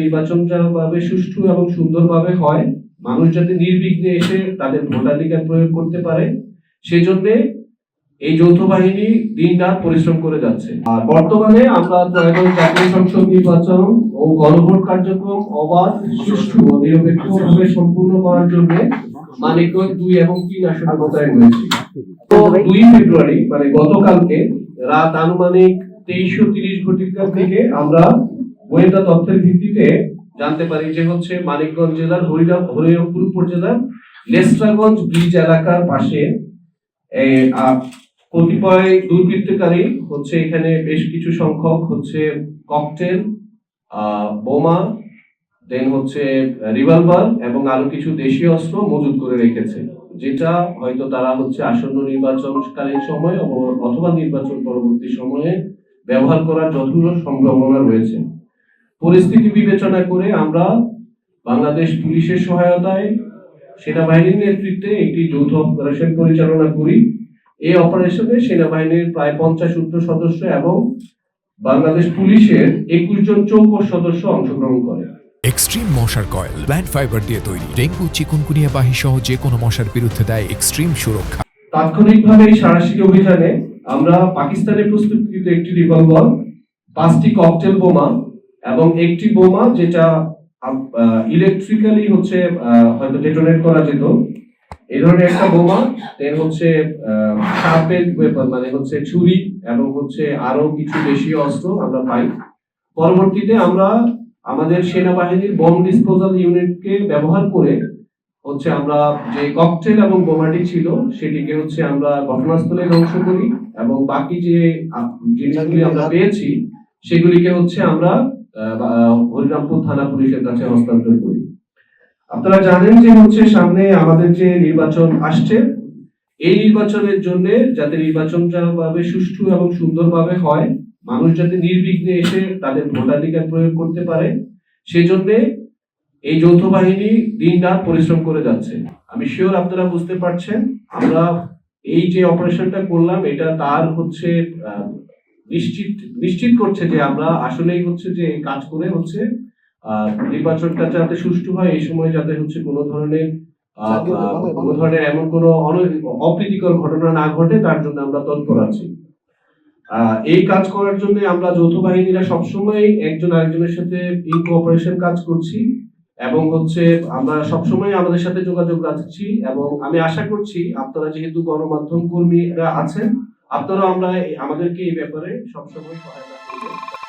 নির্বাচনটা সুষ্ঠু এবং সুন্দরভাবে হয়, মানুষ যাতে নির্বিঘ্নে এসে তাদের ভোটাধিকার প্রয়োগ করতে পারে, সেজন্য এই যৌথ বাহিনী দিনরাত পরিশ্রম করে যাচ্ছে। আর বর্তমানে আমরা জাতীয় সংসদ নির্বাচন ও গণভোট কার্যক্রম অবাধ, সুষ্ঠু ও নিরপেক্ষভাবে সম্পূর্ণ করার জন্য মানিকগঞ্জ 2 এবং 3 আসনে মোতায়েন হয়েছি। তো 2 ফেব্রুয়ারি মানে গতকালকে রাত আনুমানিক 23:30 ঘটিকার দিকে আমরা গোয়েন্দা তথ্যের ভিত্তিতে জানতে পারি যে মানিকগঞ্জ জেলার হরিরামপুর উপজেলার লেস্ট্রাগঞ্জ ব্রিজ এলাকার পাশে কতিপয় দুর্বৃত্তকারী এখানে বেশ কিছু সংখ্যক ককটেল, বোমা, দেন রিভলভার এবং আরো কিছু দেশীয় অস্ত্র মজুত করে রেখেছে, যেটা হয়তো তারা আসন্ন নির্বাচনকালীন সময় অথবা নির্বাচন পরবর্তী সময়ে ব্যবহার করার যথেষ্ট সম্ভাবনা রয়েছে। পরিস্থিতি বিবেচনা করে আমরা বাংলাদেশ পুলিশের সহায়তায় সেনাবাহিনীর নেতৃত্বে একটি যৌথ অপারেশন পরিচালনা করি। এই অপারেশনে সেনাবাহিনীর প্রায় 50 ঊর্ধ্ব সদস্য এবং বাংলাদেশ পুলিশের 21 জন চৌকস সদস্য অংশগ্রহণ করে। এক্সট্রিম মশার কয়েল প্ল্যান্ট ফাইবার দিয়ে তৈরি, ডেঙ্গু, চিকুনগুনিয়া বাহি সহ যে কোনো মশার বিরুদ্ধে দেয় এক্সট্রিম সুরক্ষা। তাৎক্ষণিকভাবে এই সাঁড়াশি অভিযানে আমরা পাকিস্তানে প্রস্তুতকৃত একটি রিভলভার, 5টি ককটেল বোমা এবং একটি বোমা যেটা ইলেকট্রিক্যালি হয়তো ডেটোনেট করা যেত, এই ধরনের একটা বোমা, দেন শার্প এজ ওয়েপন মানে ছুরি এবং আরো কিছু দেশীয় অস্ত্র আমরা পাই। পরবর্তীতে আমরা আমাদের সেনাবাহিনীর বম ডিসপোজাল ইউনিটকে ব্যবহার করে আমরা যে ককটেল এবং বোমাটি ছিল সেটিকে আমরা ঘটনাস্থলে ধ্বংস করি এবং বাকি যে জিনিসগুলি আমরা পেয়েছি সেগুলিকে আমরা হরিরামপুর থানা পুলিশের কাছে হস্তান্তর করি। আপনারা জানেন যে সামনে আমাদের যে নির্বাচন আসছে, এই নির্বাচনের জন্য যাতে নির্বাচনটা সুষ্ঠু এবং সুন্দরভাবে হয়, মানুষ যাতে নির্বিঘ্নে এসে তাদের ভোটাধিকার প্রয়োগ করতে পারে, সেজন্য এই যৌথ বাহিনী দিনরাত পরিশ্রম করে যাচ্ছে। আমি শিওর আপনারা বুঝতে পারছেন, আমরা এই যে অপারেশনটা করলাম এটা তার নিশ্চিত করছে যে আমরা আসলেই যে কাজ করে নির্বাচনটা যাতে সুষ্ঠু হয়, এই সময় যাতে কোনো ধরনের এমন কোনো অপ্রীতিকর ঘটনা না ঘটে, তার জন্য আমরা তৎপর আছি। এই কাজ করার জন্য আমরা যৌথ বাহিনীরা সবসময় একজন আরেকজনের সাথে ইন কোঅপারেশন কাজ করছি এবং আমরা সবসময় আমাদের সাথে যোগাযোগ রাখছি এবং আমি আশা করছি আপনারা যেহেতু গণমাধ্যম কর্মীরা আছেন, আপনারা আমাদেরকে এই ব্যাপারে সবসময় সহায়তা করবেন।